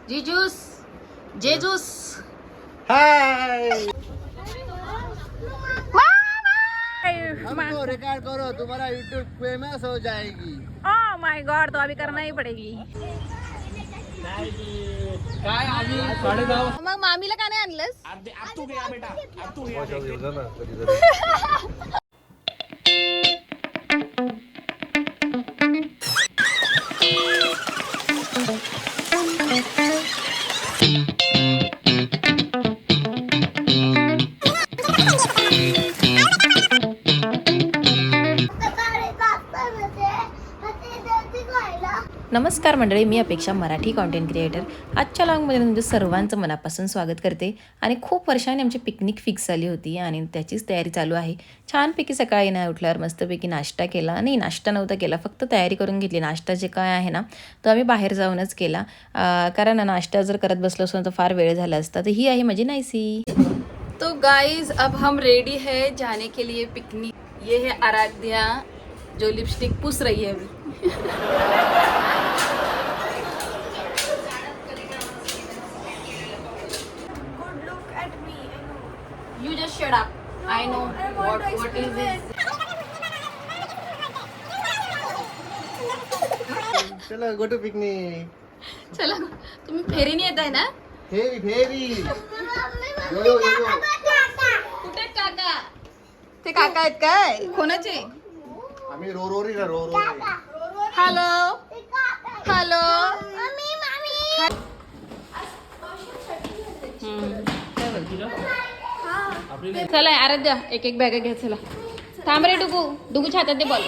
जीजूस Jesus हाय हमको record करो, तुम्हारा यूट्यूब फेमस हो जाएगी। ओह माय गॉड, तो अभी करना ही पडेगी। काय आम्ही 10:30 मग मामीला का नाही आणलंस? तू घ्या बेटा, तू घ्या। नमस्कार मंडळी, मी अपेक्षा, मराठी कॉन्टेंट क्रिएटर. आजच्या लॉगमध्ये तुमचं सर्वांचं मनापासून स्वागत करते. आणि खूप वर्षांनी आमची पिकनिक फिक्स झाली होती आणि त्याचीच तयारी चालू आहे. छानपैकी सकाळी नाही उठल्यावर मस्तपैकी नाश्ता केला. नाही, नाश्ता नव्हता केला, फक्त तयारी करून घेतली. नाश्ता जे काय आहे ना, तो आम्ही बाहेर जाऊनच केला, कारण नाश्ता जर करत बसलो असतो तर फार वेळ झाला असता. तर ही आहे माझी नाईसी. तो गाइस, अब हम रेडी है जाने के लिए पिकनिक. ये है आराध्या जो लिपस्टिक पूछ रही है अभी. You just shut up. I know what is this. चलो गो टू पिकनिक. चला, तुम्ही फेरीने येत आहे ना? फेरी फेरी यो यो यो. कुठे काका? ते काका आहेत काय? कोणाचे? आम्ही रोरोरी ना रोरोरी. Hello hello. चला आराध्या, एक एक बॅग घ्या. चला थांब रे डुगू, डुगूच्या हातात दे बॉल.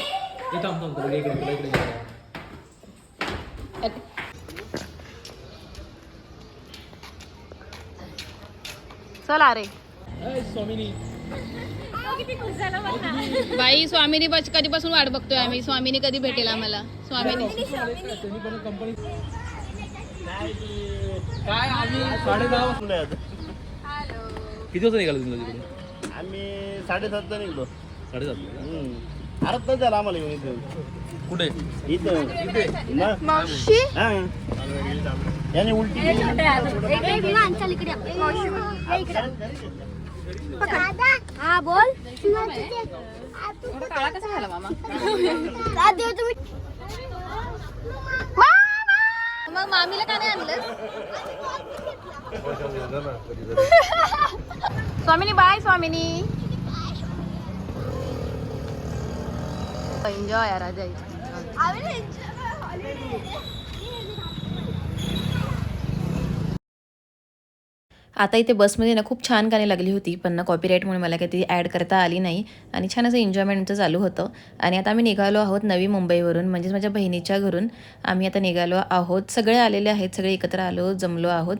चला रे बाई. स्वामिनी बस कधीपासून वाट बघतोय आम्ही. स्वामिनी कधी भेटेल आम्हाला. स्वामिनी काय आम्ही 10:30 किती वाजता निघालो तुम्ही तिकडे? आम्ही 7:30 निघलो. 7:30. अर्धा तास झाला आम्हाला येऊन इथे. कुठे? इथे मावशी याने उलटी केली. हा बोल. काळा कसा झाला मामा? मग मामीला का नाही आणलं? स्वामिनी बाय. स्वामिनी एन्जॉय यार. आता इथे बसमध्ये ना खूप छान गाणी लागली होती, पण ना कॉपीराईटमुळे मला काही ती ॲड करता आली नाही. आणि छान असं एन्जॉयमेंटचं चालू होतं. आणि आता आम्ही निघालो आहोत नवी मुंबईवरून, म्हणजेच माझ्या बहिणीच्या घरून. आम्ही आता निघालो आहोत. सगळे आलेले आहेत, सगळे एकत्र आलो, जमलो आहोत.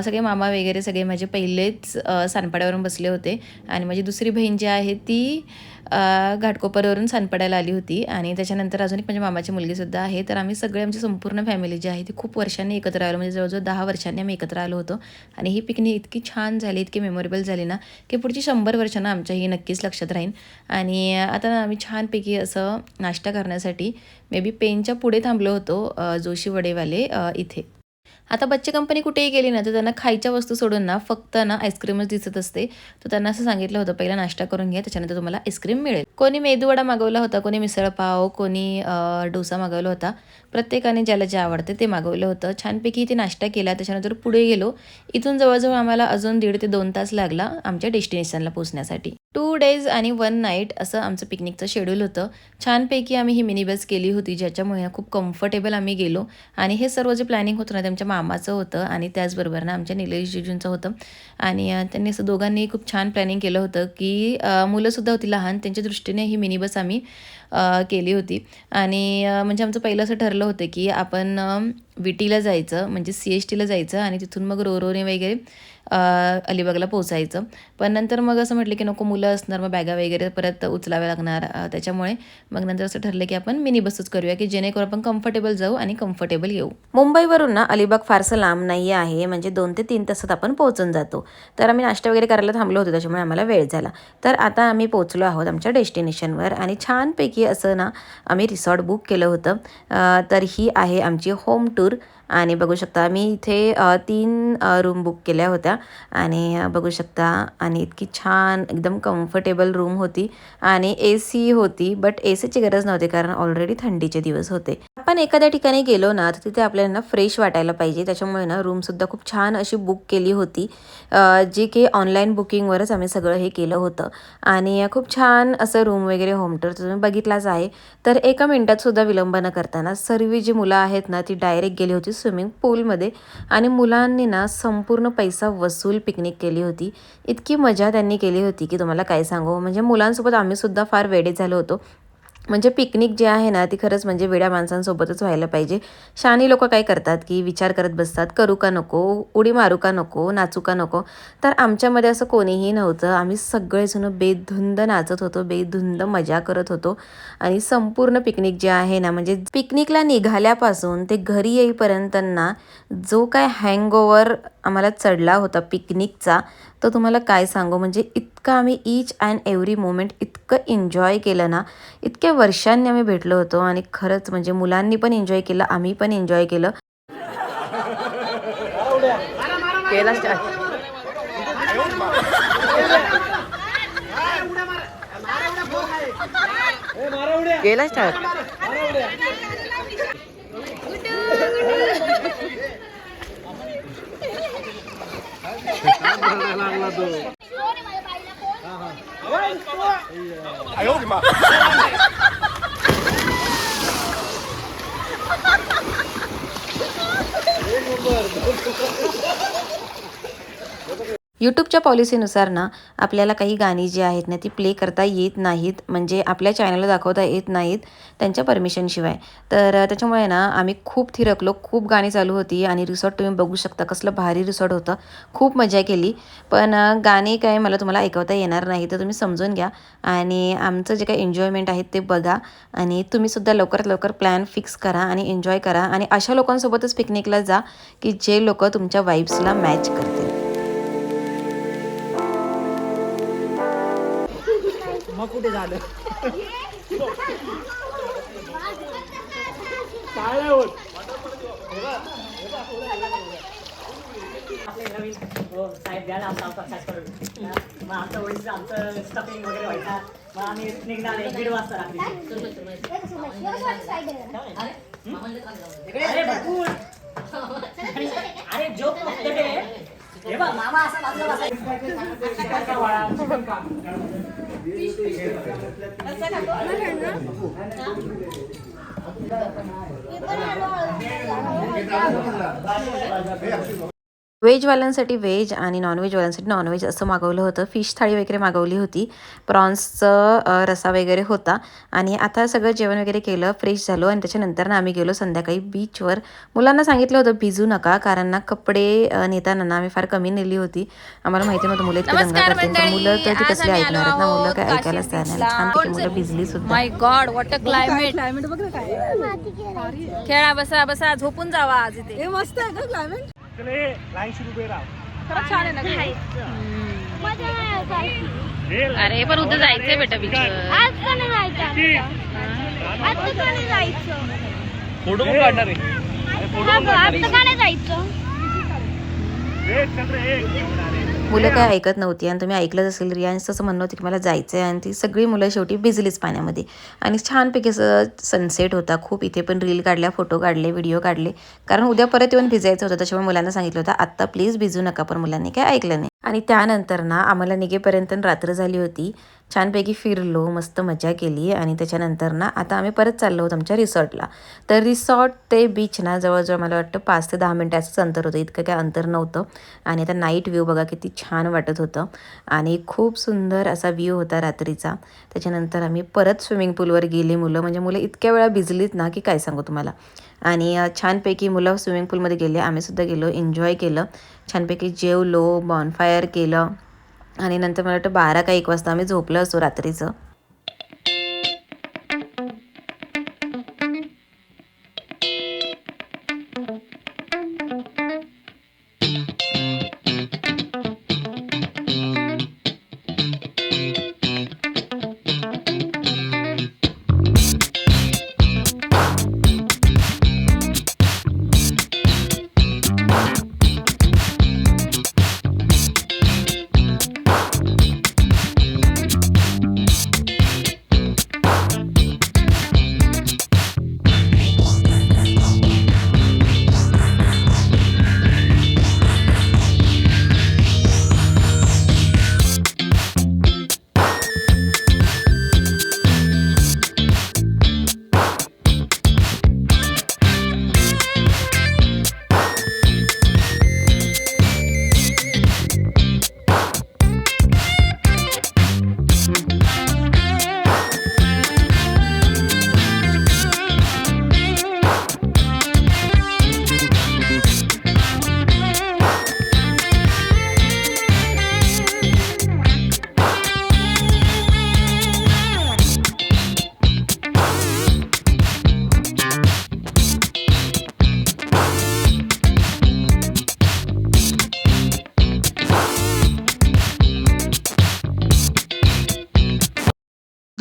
सगळे मामा वगैरे सगळे माझे पहिलेच सानपाड्यावरून बसले होते. आणि माझी दुसरी बहीण जी आहे ती घाटकोपरवरून सानपाड्याला आली होती. आणि त्याच्यानंतर अजून एक माझ्या मामाची मुलगीसुद्धा आहे. तर आम्ही सगळे, आमची संपूर्ण फॅमिली जी आहे ती खूप वर्षांनी एकत्र आलो, म्हणजे जवळजवळ 10 वर्षांनी आम्ही एकत्र आलो होतो. आणि ही पिकनिक इतकी छान झाली, इतकी मेमोरेबल झाली ना, की पुढची 100 वर्षांना आमच्या ही नक्कीच लक्षात राहील. आणि आता आम्ही छानपैकी असं नाश्ता करण्यासाठी मे बी पेनच्या पुढे थांबलो होतो, जोशी वडेवाले इथे. आता बच्चे कंपनी कुठेही गेली ना, तर त्यांना खायच्या वस्तू सोडून ना फक्त ना आईस्क्रीमच दिसत असते. तर त्यांना असं सांगितलं होतं, पहिला नाश्ता करून घ्या, त्याच्यानंतर तुम्हाला आईस्क्रीम मिळेल. कोणी मेदूवडा मागवला होता, कोणी मिसळपाव, कोणी डोसा मागवला होता. प्रत्येकाने ज्याला जे आवडते ते मागवलं होतं. छानपैकी इथे नाश्ता केला, त्याच्यानंतर पुढे गेलो. इथून जवळजवळ आम्हाला अजून 1.5 ते 2 तास लागला आमच्या डेस्टिनेशनला पोहोचण्यासाठी. 2 days आणि 1 night असं आमचं पिकनिकचं शेड्यूल होतं. छानपैकी आम्ही ही मिनी बस केली होती, ज्याच्यामुळे खूप कम्फर्टेबल आम्ही गेलो. आणि हे सर्व जे प्लॅनिंग होतं ना, त्यांच्या मामाचं होतं आणि त्याचबरोबर ना आमच्या निलेश जिजूंचं होतं. आणि त्यांनी असं दोघांनी खूप छान प्लॅनिंग केलं होतं, की मुलंसुद्धा होती लहान, त्यांच्या दृष्टीने ही मिनी बस आम्ही केली होती. आणि म्हणजे आमचं पहिलं असं ठरलं होतं की आपण विटीला जायचं, म्हणजे CSTला जायचं आणि तिथून मग रोरोने वगैरे अलिबागला पोचायचं. पण नंतर मग असं म्हटलं की नको, मुलं असणार, मग बॅगा वगैरे परत उचलाव्या लागणार. त्याच्यामुळे मग नंतर असं ठरलं की आपण मिनी बसच करूया, की जेणेकरून आपण कम्फर्टेबल जाऊ आणि कम्फर्टेबल येऊ. मुंबईवरून ना अलिबाग फारसं लांब नाही आहे, म्हणजे 2 ते 3 तासात आपण पोहोचून जातो. तर आम्ही नाश्ता वगैरे करायला थांबलो होतो, त्याच्यामुळे आम्हाला वेळ झाला. तर आता आम्ही पोहोचलो आहोत आमच्या डेस्टिनेशनवर. आणि छानपैकी असं ना आम्ही रिसॉर्ट बुक केलं होतं. तर ही आहे आमची होम टूर. आणि बघू शकता मी इथे 3 रूम बुक केल्या होत्या आणि बघू शकता आणि इतकी छान एकदम कम्फर्टेबल रूम होती आणि AC होती. बट ACची गरज नव्हती कारण ऑलरेडी थंडीचे दिवस होते. आपण एखाद्या ठिकाणी गेलो ना तर तिथे आपल्याला फ्रेश वाटायला पाहिजे, त्याच्यामुळे ना रूमसुद्धा खूप छान अशी बुक केली होती, जी की ऑनलाईन बुकिंगवरच आम्ही सगळं हे केलं होतं. आणि खूप छान असं रूम वगैरे होम टूर तुम्ही बघितलाच आहे. तर एका मिनिटातसुद्धा विलंब न करताना सर्व जी मुलं आहेत ना ती डायरेक्ट गेली होती स्विमिंग पूलमध्ये आणि मुलांनी ना संपूर्ण पैसा वसूल पिकनिक केली होती. इतकी मजा त्यांनी केली होती की तुम्हाला काय सांगू. म्हणजे मुलांसोबत आम्हीसुद्धा फार वेडे झालो होतो. म्हणजे पिकनिक जी आहे ना ती खरंच म्हणजे वेड्या माणसांसोबतच व्हायला पाहिजे. शहाणी लोक काय करतात की विचार करत बसतात, करू का नको, उडी मारू का नको, नाचू का नको. तर आमच्यामध्ये असं कोणीही नव्हतं. आम्ही सगळेजण बेधुंद नाचत होतो, बेधुंद मजा करत होतो. आणि संपूर्ण पिकनिक जे आहे ना म्हणजे पिकनिकला निघाल्यापासून ते घरी येईपर्यंत ना जो काय हँगओव्हर आम्हाला चढला होता पिकनिकचा तो तुम्हाला काय सांगू. म्हणजे इतकं आम्ही ईच अँड एव्हरी मोमेंट इतकं एन्जॉय केलं ना. इतक्या वर्षांनी आम्ही भेटलो होतो आणि खरंच म्हणजे मुलांनी पण एन्जॉय केलं, आम्ही पण एन्जॉय केलं. केला स्टार्ट. यूट्यूबच्या पॉलिसीनुसार ना आपल्याला काही गाणी जी आहेत ना ती प्ले करता येत नाहीत, म्हणजे आपल्या चॅनलला दाखवता येत नाहीत त्यांच्या परमिशनशिवाय. तर त्याच्यामुळे ना आम्ही खूप थिरकलो, खूप गाणी चालू होती आणि रिसॉर्ट तुम्ही बघू शकता कसलं भारी रिसॉर्ट होतं. खूप मजा केली. पण गाणी काय मला तुम्हाला ऐकवता येणार नाही, तर तुम्ही समजून घ्या आणि आमचं जे काही एन्जॉयमेंट आहे ते बघा. आणि तुम्हीसुद्धा लवकरात लवकर प्लॅन फिक्स करा आणि एन्जॉय करा आणि अशा लोकांसोबतच पिकनिकला जा की जे लोक तुमच्या वाईब्सला मॅच करतील. मग कुठे झालं काय होत साहेब द्यायला आमचा सक्सेस करून मग आमचं ओळीचं आमचं स्टफिंग वगैरे व्हायचा. मग आम्ही निघणार 1:30 वाजता रात्री. अरे भरपूर अरे जोक हे बघ मामा असा बाजूला व्हेजवाल्यांसाठी व्हेज आणि नॉनव्हेजवाल्यांसाठी नॉनव्हेज असं मागवलं होतं. फिश थाळी वगैरे मागवली होती, प्रॉन्सचं रसा वगैरे होता. आणि आता सगळं जेवण वगैरे केलं, फ्रेश झालो आणि त्याच्यानंतर ना आम्ही गेलो संध्याकाळी बीचवर. मुलांना सांगितलं होतं भिजू नका कारण ना कपडे नेताना ना आम्ही फार कमी नेली होती. आम्हाला माहिती नव्हतं मुलं इतके दंगा करतील, तर मुलं तर ती कसली ऐकणार आहेत ना, मुलं काय ऐकायलाच तयार नाही. छान मुलं भिजली सुद्धा. माय गॉड व्हॉट अ क्लायमेट बघ ना काय. खेळा बसा बसा झोपून जावा आज इथे. मस्त आहे का क्लायमेट. खरंच छान आहे ना. अरे पण उद्या जायचंय बेटा बीचवर. आज का नाही जायचं? आज का नाही जायचं? फोटो पण काढणार आहे. आज का नाही जायचं? मुलं काय ऐकत नव्हती आणि तुम्ही ऐकलंच असेल रियांश असं म्हणणं होतं की मला जायचं आहे आणि ती सगळी मुलं शेवटी भिजलीच पाण्यामध्ये. आणि छानपैकी असं सनसेट होता. खूप इथे पण रील काढल्या, फोटो काढले, व्हिडिओ काढले, कारण उद्या परत येऊन भिजायचं होतं. त्याच्यामुळे मुलांना सांगितलं होतं आत्ता प्लीज भिजू नका, पण मुलांनी काय ऐकलं नाही. आणि त्यानंतर ना आम्हाला निघेपर्यंत रात्र झाली होती. छानपैकी फिरलो, मस्त मजा केली आणि त्याच्यानंतर ना आता आम्ही परत चाललो होतो आमच्या रिसॉर्टला. तर रिसॉर्ट ते बीच ना जवळजवळ मला वाटतं 5 ते 10 मिनिटाचंच अंतर होतं, इतकं काय अंतर नव्हतं. आणि आता नाईट व्ह्यू बघा किती छान वाटत होतं आणि खूप सुंदर असा व्ह्यू होता रात्रीचा. त्याच्यानंतर आम्ही परत स्विमिंग पूलवर गेली. म्हणजे मुलं इतक्या वेळा भिजलीत ना की काय सांगू तुम्हाला. आणि छानपैकी मुलं स्विमिंग पूलमध्ये गेले, आम्हीसुद्धा गेलो, एन्जॉय केलं, छानपैकी जेवलो, बॉनफायर केलं आणि नंतर मला वाटतं 12 का 1 वाजता आम्ही झोपलो असतो रात्रीचं.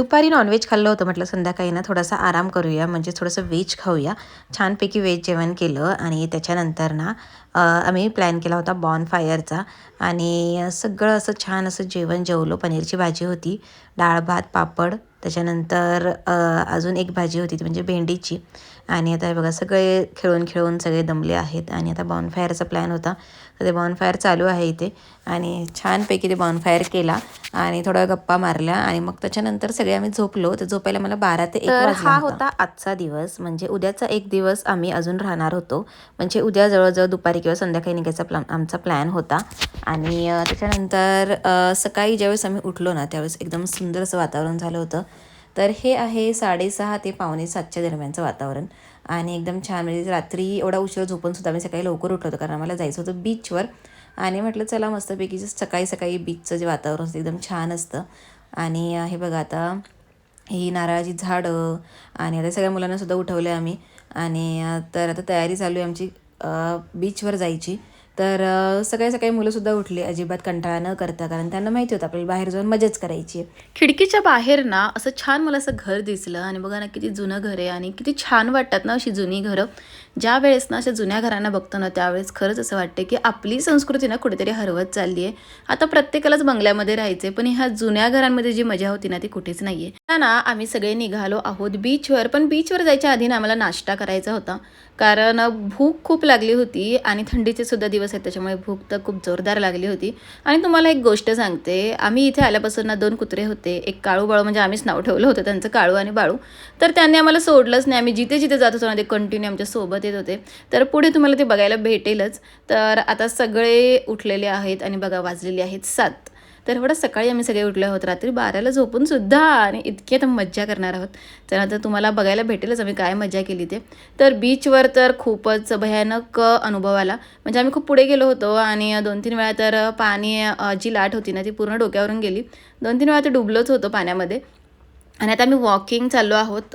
दुपारी नॉनव्हेज खाल्लं होतं, म्हटलं संध्याकाळी ना थोडासा आराम करूया, म्हणजे थोडंसं व्हेज खाऊया. छानपैकी व्हेज जेवण केलं आणि त्याच्यानंतर ना आम्ही प्लॅन केला होता बॉनफायरचा आणि सगळं असं छान असं जेवण जेवलो. पनीरची भाजी होती, डाळ भात पापड, त्याच्यानंतर अजून एक भाजी होती ती म्हणजे भेंडीची. आणि आता हे बघा सगळे खेळून सगळे दमले आहेत आणि आता बॉनफायरचा प्लॅन होता, तर ते बॉनफायर चालू आहे इथे आणि छानपैकी ते बॉनफायर केला आणि थोड्या गप्पा मारल्या आणि मग त्याच्यानंतर सगळे आम्ही झोपलो. तर झोपायला मला 12 ते 1 वाजला. हा होता आजचा दिवस. म्हणजे उद्याचा एक दिवस आम्ही अजून राहणार होतो, म्हणजे उद्या जवळजवळ दुपारी किंवा संध्याकाळी निघायचा आमचा प्लॅन होता. आणि त्याच्यानंतर सकाळी ज्यावेळेस आम्ही उठलो ना त्यावेळेस एकदम सुंदर असं वातावरण झालं होतं. तर हे आहे 6:30 ते 6:45च्या दरम्यानचं वातावरण आणि एकदम छान. म्हणजे रात्री एवढा उशीर झोपूनसुद्धा आम्ही सकाळी लवकर उठलो होतो कारण आम्हाला जायचं होतं बीचवर आणि म्हटलं चला मस्तपैकी सकाळी बीचचं जे वातावरण असतं एकदम छान असतं. आणि हे बघा आता ही नारळाची झाडं आणि आता सगळ्या मुलांनासुद्धा उठवलं आहे आम्ही आणि तर आता तयारी चालू आहे आमची बीचवर जायची. तर सकाळी मुलंसुद्धा उठली अजिबात कंटाळा न करता, कारण त्यांना माहिती होतं आपल्याला बाहेर जाऊन मजाच करायची आहे. खिडकीच्या बाहेर ना असं छान मला असं घर दिसलं आणि बघा ना किती जुनं घर आहे आणि किती छान वाटतात ना अशी जुनी घरं. ज्या वेळेस ना अशा जुन्या घरांना बघतो ना त्यावेळेस खरंच असं वाटतं की आपली संस्कृती ना कुठेतरी हरवत चालली आहे. आता प्रत्येकालाच बंगल्यामध्ये राहायचे, पण ह्या जुन्या घरांमध्ये जी मजा होती ना ती कुठेच नाही आहे ना. आम्ही सगळे निघालो आहोत बीचवर, पण बीचवर जायच्या आधी ना आम्हाला नाश्ता करायचा होता कारण भूक खूप लागली होती आणि थंडीचे सुद्धा दिवस आहेत त्याच्यामुळे भूक तर खूप जोरदार लागली होती. आणि तुम्हाला एक गोष्ट सांगते, आम्ही इथे आल्यापासून ना 2 कुत्रे होते, एक काळू बाळू, म्हणजे आम्हीच नाव ठेवलं होतं त्यांचं काळू आणि बाळू. तर त्यांनी आम्हाला सोडलंच नाही, आम्ही जिथे जात होतो ना ते कंटिन्यू आमच्या सोबत येत होते. तर पुढे तुम्हाला ते बघायला भेटेलच. तर आता सगळे उठलेले आहेत आणि बघा वाजलेले आहेत 7. तर एवढं सकाळी आम्ही सगळे उठले आहोत, रात्री 12ला झोपून सुद्धा आणि इतकी आता मज्जा करणार आहोत. तर आता तुम्हाला बघायला भेटेलच आम्ही काय मजा केली ते. तर बीचवर तर खूपच भयानक अनुभव आला. म्हणजे आम्ही खूप पुढे गेलो होतो आणि 2-3 वेळा तर पाणी जी लाट होती ना ती पूर्ण डोक्यावरून गेली. 2-3 वेळा तर डुबलोच होतो पाण्यामध्ये. आणि आता आम्ही वॉकिंग चाललो आहोत.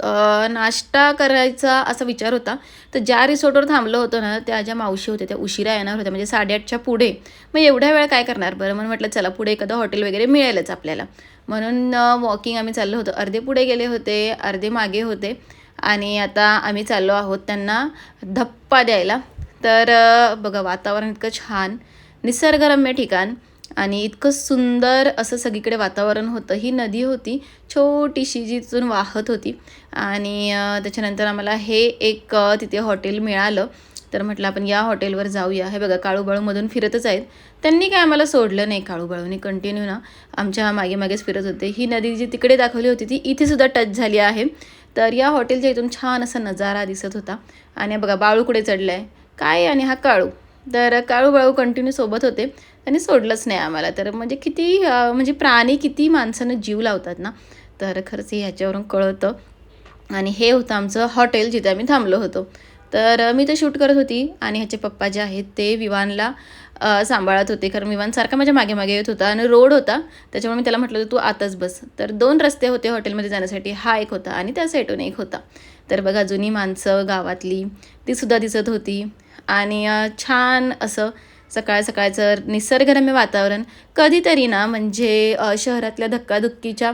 नाश्ता करायचा असा विचार होता, तर ज्या रिसॉर्टवर थांबलो होतो ना त्या ज्या मावशी होत्या त्या उशिरा येणार होत्या, म्हणजे 8:30च्या पुढे. मग एवढ्या वेळ काय करणार बरं, म्हणून म्हटलं चला पुढे एखादं हॉटेल वगैरे मिळेलच आपल्याला, म्हणून वॉकिंग आम्ही चाललो होतो. अर्धे पुढे गेले होते, अर्धे मागे होते आणि आता आम्ही चाललो आहोत त्यांना धप्पा द्यायला. तर बघा वातावरण इतकं छान, निसर्गरम्य ठिकाण आणि इतकं सुंदर असं सगळीकडे वातावरण होतं. ही नदी होती छोटीशी जिथून वाहत होती आणि त्याच्यानंतर आम्हाला हे एक तिथे हॉटेल मिळालं. तर म्हटलं आपण या हॉटेलवर जाऊया. हे बघा काळूबाळूमधून फिरतच आहेत, त्यांनी काय आम्हाला सोडलं नाही. काळूबाळूने कंटिन्यू ना आमच्या मागेच फिरत होते. ही नदी जी तिकडे दाखवली होती ती इथेसुद्धा टच झाली आहे. तर या हॉटेलच्या इथून छान असा नजारा दिसत होता. आणि बघा बाळू कुठे चढलं आहे काय, आणि हा काळू. तर काळू बाळू कंटिन्यू सोबत होते, त्यांनी सोडलंच नाही आम्हाला. तर म्हणजे किती म्हणजे प्राणी किती माणसानं जीव लावतात ना, तर खरंच हे ह्याच्यावरून कळतं. आणि हे होतं आमचं हॉटेल जिथे आम्ही थांबलो होतो. तर मी ते शूट करत होती आणि ह्याचे पप्पा जे आहेत ते विवानला सांभाळत होते, कारण विवान सारखा माझ्या मागे येत होता आणि रोड होता त्याच्यामुळे मी त्याला म्हटलं होतं तू आताच बस. तर 2 रस्ते होते हॉटेलमध्ये जाण्यासाठी, हा एक होता आणि त्या साईडून एक होता. तर बघा जुनी माणसं गावातली तीसुद्धा दिसत होती आणि छान असं सकाळचं निसर्गरम्य वातावरण. कधीतरी ना म्हणजे शहरातल्या धक्काधुक्कीच्या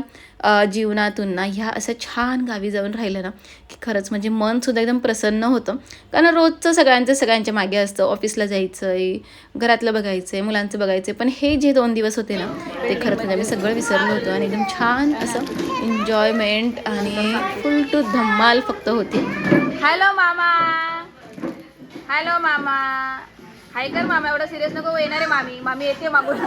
जीवनातून ना ह्या असं छान गावी जाऊन राहिलं ना की खरंच म्हणजे मनसुद्धा एकदम प्रसन्न होतं. कारण रोजचं सगळ्यांच्या मागे असतं, ऑफिसला जायचं आहे, घरातलं बघायचं आहे, मुलांचं बघायचं आहे, पण हे जे 2 दिवस होते ना ते खरंच म्हणजे आम्ही सगळं विसरलो होतो आणि एकदम छान असं एन्जॉयमेंट आणि फुल टू धम्माल फक्त होती. हॅलो मामा, हॅलो मामा, हाय कर मामा, एवढं सिरियस नको येणार आहे मामी, मामी येते मागून.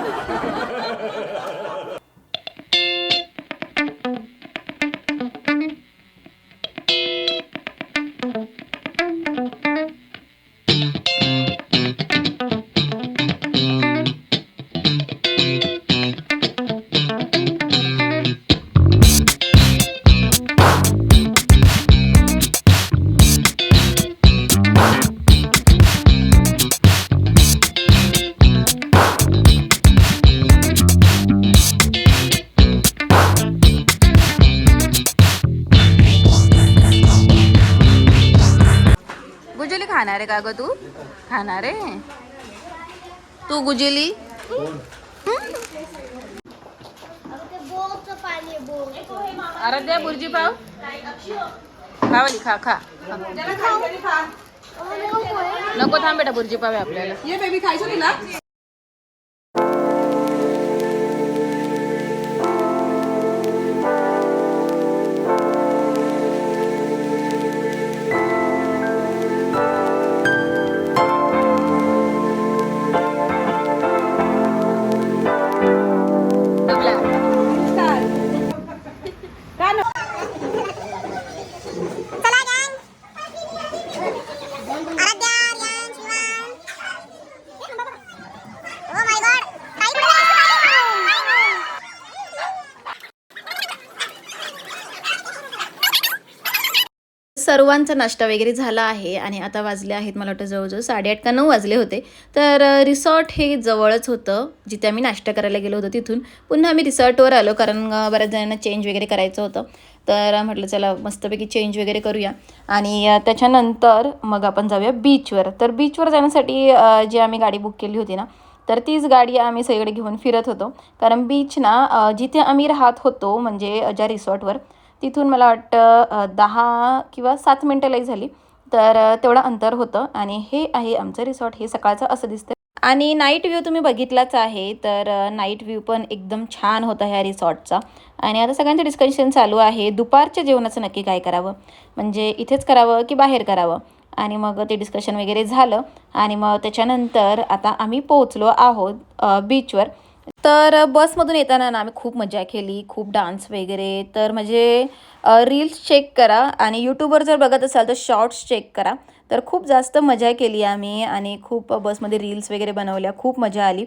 खाणार आहे का ग तू? खाणार आहे तू गुजिली? आराध्या बुर्जी पाव खावाली खा खा नको थांब बेटा बुर्जी पाव आहे आपल्याला ये बेबी खायचं तुला सर्वांचा नाश्ता वगैरे झाला आहे आणि आता वाजले आहेत मला वाटतं जवळजवळ 8:30 का 9 वाजले होते. तर रिसॉर्ट हे जवळच होतं जिथे आम्ही नाश्ता करायला गेलो होतो. तिथून पुन्हा आम्ही रिसॉर्टवर आलो कारण बऱ्याच जणांना चेंज वगैरे करायचं होतं. तर म्हटलं चला मस्तपैकी चेंज वगैरे करूया आणि त्याच्यानंतर मग आपण जाऊया बीचवर. तर बीचवर जाण्यासाठी जी आम्ही गाडी बुक केली होती ना तर तीच गाडी आम्ही सगळीकडे घेऊन फिरत होतो. कारण बीच ना जिथे आम्ही राहत होतो म्हणजे ज्या रिसॉर्टवर तिथून मला वाटतं 10 किंवा 7 मिनटं लई झाली तर तेवढं अंतर होतं. आणि हे आहे आमचं रिसॉर्ट. हे सकाळचं असं दिसतं आणि नाईट व्ह्यू तुम्ही बघितलाच आहे. तर नाईट व्ह्यू पण एकदम छान होता ह्या रिसॉर्टचा. आणि आता सगळ्यांचं डिस्कशन चालू आहे दुपारच्या जेवणाचं नक्की काय करावं म्हणजे इथेच करावं की बाहेर करावं. आणि मग ते डिस्कशन वगैरे झालं आणि मग त्याच्यानंतर आता आम्ही पोहोचलो आहोत बीचवर. तर बसमधून येताना ना आम्ही खूप मजा केली, खूप डान्स वगैरे. तर म्हणजे रील्स चेक करा आणि यूट्यूबवर जर बघत असाल तर शॉर्ट्स चेक करा. तर खूप जास्त मजा केली आम्ही आणि खूप बसमध्ये रील्स वगैरे बनवल्या, खूप मजा आली.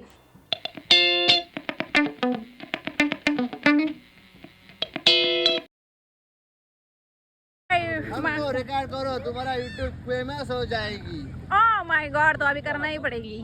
हमको रिकॉर्ड करो तुम्हारा यूट्यूब फेमस हो जाएगी. ओह माय गॉड तो अभी करना ही पड़ेगी.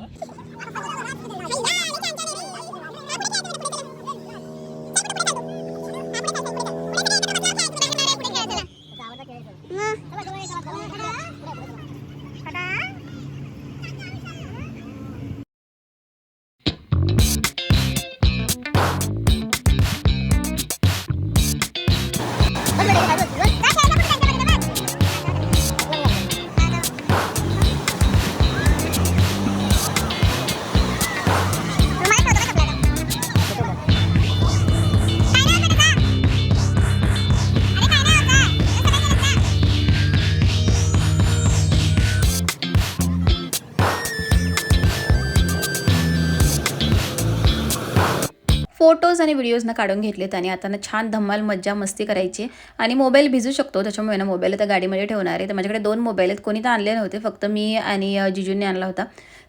फोटोज आणि व्हिडिओजना काढून घेतलेत आणि आता ना छान धम्माल मज्जा मस्ती करायची. आणि मोबाईल भिजू शकतो त्याच्यामुळे ना मोबाईल आता गाडीमध्ये ठेवणार आहे. तर माझ्याकडे 2 मोबाईल आहेत, कोणी तर आणले नव्हते, फक्त मी आणि जिजूंनी आणला होता.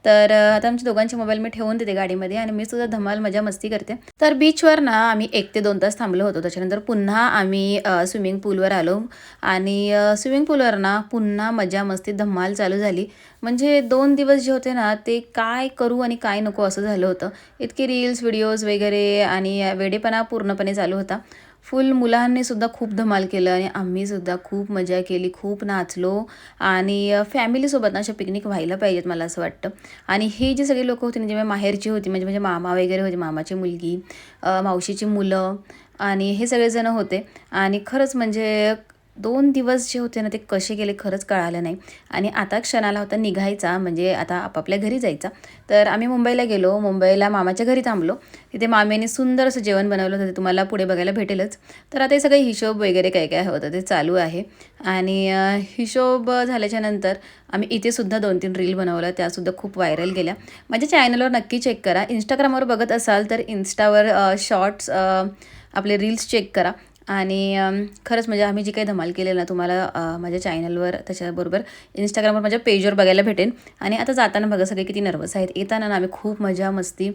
तर आता आमच्या दोघांचे मोबाईल मी ठेवून देते गाडीमध्ये आणि मी सुद्धा धमाल मजा मस्ती करते. तर बीचवर ना आम्ही 1 ते 2 तास थांबलो होतो. त्याच्यानंतर पुन्हा आम्ही स्विमिंग पूलवर आलो आणि स्विमिंग पूलवर ना पुन्हा मजा मस्ती धमाल चालू झाली. म्हणजे 2 दिवस जे होते ना ते काय करू आणि काय नको असं झालं होतं. इतके रील्स व्हिडिओज वगैरे आणि वेडेपणा पूर्णपणे चालू होता. फुल मुलांनी सुद्धा खूप धमाल केलं आणि आम्हीसुद्धा खूप मजा केली, खूप नाचलो आणि फॅमिलीसोबत ना अशा पिकनिक व्हायला पाहिजेत मला असं वाटतं. आणि हे जे सगळे लोक होते म्हणजे माहेरची होती म्हणजे माझे मामा वगैरे होते, मामाची मुलगी, मावशीची मुलं आणि हे सगळेजण होते. आणि खरंच म्हणजे 2 दिवस जे होते ना ते कसे गेले खरंच कळालं नाही. आणि आता क्षणाला होता निघायचा म्हणजे आता आपापल्या घरी जायचा. तर आम्ही मुंबईला गेलो, मुंबईला मामाच्या घरी थांबलो. तिथे मामेने सुंदर असं जेवण बनवलं होतं, ते तुम्हाला पुढे बघायला भेटेलच. तर आता हे सगळे हिशोब वगैरे काय काय होतं ते चालू आहे. आणि हिशोब झाल्याच्यानंतर आम्ही इथे सुद्धा 2-3 रील बनवल्या, त्यासुद्धा खूप व्हायरल गेल्या. माझ्या चॅनलवर नक्की चेक करा. इंस्टाग्रामवर बघत असाल तर इन्स्टावर शॉर्ट्स आपले रील्स चेक करा. आणि खरंच म्हणजे आम्ही जी काही धमाल केलेलं ना तुम्हाला माझ्या चॅनलवर त्याच्याबरोबर इंस्टाग्रामवर माझ्या पेजवर बघायला भेटेल. आणि आता जाताना बघा सगळे किती नर्वस आहेत, येताना ना आम्ही खूप मजा मस्ती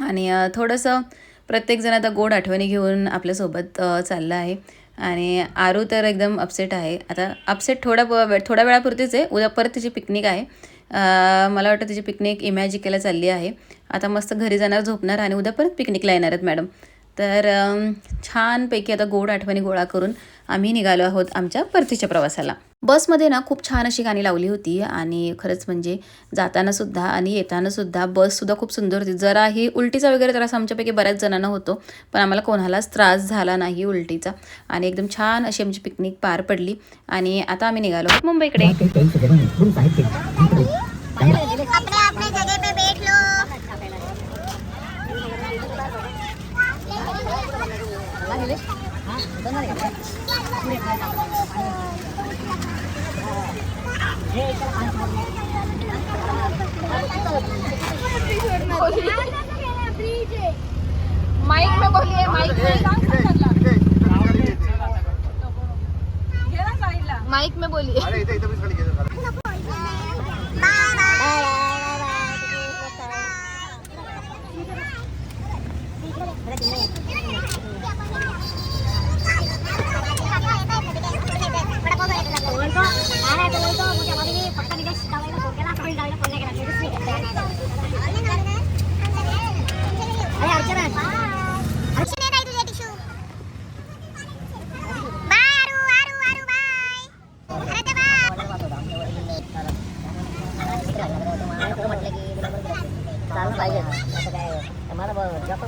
आणि थोडंसं प्रत्येकजण आता गोड आठवणी घेऊन आपल्यासोबत चाललं आहे. आणि आरू तर एकदम अपसेट आहे. आता अपसेट थोड्या वेळापुरतीच आहे, उद्या परत तिची पिकनिक आहे. मला वाटतं तिची पिकनिक इमॅजिकेला चालली आहे. आता मस्त घरी जाणार, झोपणार आणि उद्या परत पिकनिकला येणार आहेत मॅडम. तर छानपैकी आता गोड आठवणी गोळा करून आम्ही निघालो आहोत आमच्या परतीच्या प्रवासाला. बसमध्ये ना खूप छान अशी गाणी लावली होती आणि खरंच म्हणजे जाताना सुद्धा आणि येताना सुद्धा बससुद्धा खूप सुंदर होती. जराही उलटीचा वगैरे त्रास आमच्यापैकी बऱ्याच जणांना होतो, पण आम्हाला कोणालाच त्रास झाला नाही उलटीचा आणि एकदम छान अशी आमची पिकनिक पार पडली. आणि आता आम्ही निघालो आहोत मुंबईकडे. अपने जगह पे बैठ लो. माइक में बोलिए, माइक में माइक में बोलिए. अरे इथे इथे खाली घे.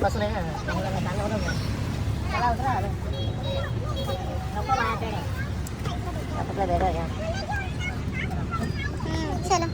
बसून आहे ना. चलो.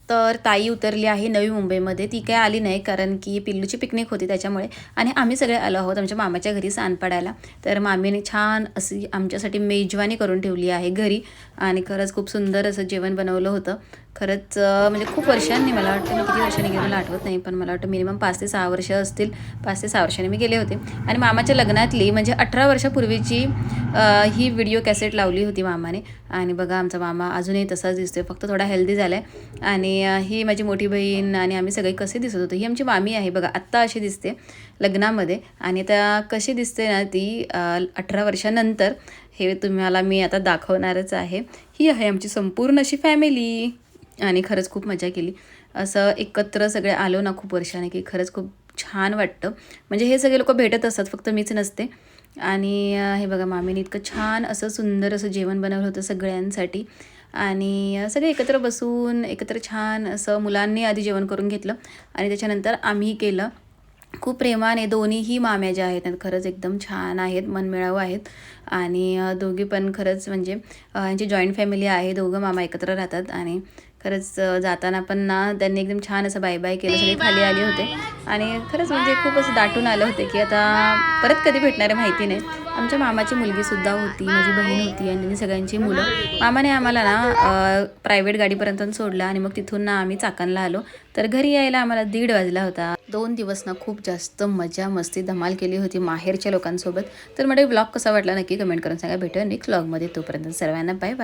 तर ताई उतरली आहे नवी मुंबईमध्ये. ती काय आली नाही कारण की पिल्लूची पिकनिक होती त्याच्यामुळे. आणि आम्ही सगळे आलो आहोत आमच्या मामाच्या घरी सांदपाड्याला. तर मामीने छान अशी आमच्यासाठी मेजवानी करून ठेवली आहे घरी आणि खरंच खूप सुंदर असं जेवण बनवलं होतं. खरंच म्हणजे खूप वर्षांनी, मला वाटतं मी किती वर्षांनी गेले मला आठवत नाही, पण मला वाटतं मिनिमम 5 ते 6 वर्ष असतील. 5 ते 6 वर्षांनी मी गेले होते. आणि मामाच्या लग्नातली म्हणजे 18 वर्षापूर्वीची ही व्हिडिओ कॅसेट लावली होती मामाने. आणि बघा आमचा मामा अजूनही तसाच दिसतोय, फक्त थोडा हेल्दी झाला आहे. आणि ही माझी मोठी बहीण आणि आम्ही सगळे कसे दिसत होतो. ही आमची मामी आहे बघा, आत्ता अशी दिसते लग्नामध्ये. आणि आता कशी दिसते ना ती 18 वर्षानंतर, हे तुम्हाला मी आता दाखवणारच आहे. ही आहे आमची संपूर्ण अशी फॅमिली. आणि खरंच खूप मजा केली. असं एकत्र सगळे आलो ना खूप वर्षाने की खरंच खूप छान वाटतं. म्हणजे हे सगळे लोक भेटत असतात, फक्त मीच नसते. आणि हे बघा मामीने इतकं छान असं सुंदर असं जेवण बनवलं होतं सगळ्यांसाठी. आणि सगळे एकत्र बसून एकत्र छान असं मुलांनी आधी जेवण करून घेतलं आणि त्याच्यानंतर आम्ही केलं. खूप प्रेमाने दोन्हीही माम्या ज्या आहेत खरंच एकदम छान आहेत, मनमिळावू आहेत. आणि दोघी पण खरंच म्हणजे यांची जॉईंट फॅमिली आहे, दोघं मामा एकत्र राहतात. आणि खरंच जाताना पण ना त्यांनी एकदम छान असं बाय बाय केलं, सगळे खाली आले होते. आणि खरंच म्हणजे खूप असं दाटून आलं होते की आता परत कधी भेटणार आहे माहिती नाही. आमच्या मामाची मुलगीसुद्धा होती, माझी बहीण होती आणि सगळ्यांची मुलं. मामाने आम्हाला ना प्रायव्हेट गाडीपर्यंत सोडलं आणि मग तिथून ना आम्ही चाकणला आलो. तर घरी यायला आम्हाला 1:30 वाजला होता. 2 दिवस ना खूप जास्त मजा मस्ती धमाल केली होती माहेरच्या लोकांसोबत. तर म्हणजे व्लॉग कसा वाटला नक्की कमेंट करून सांगा. भेटूया नेक्स्ट व्लॉगमध्ये. तोपर्यंत सर्वांना बाय बाय.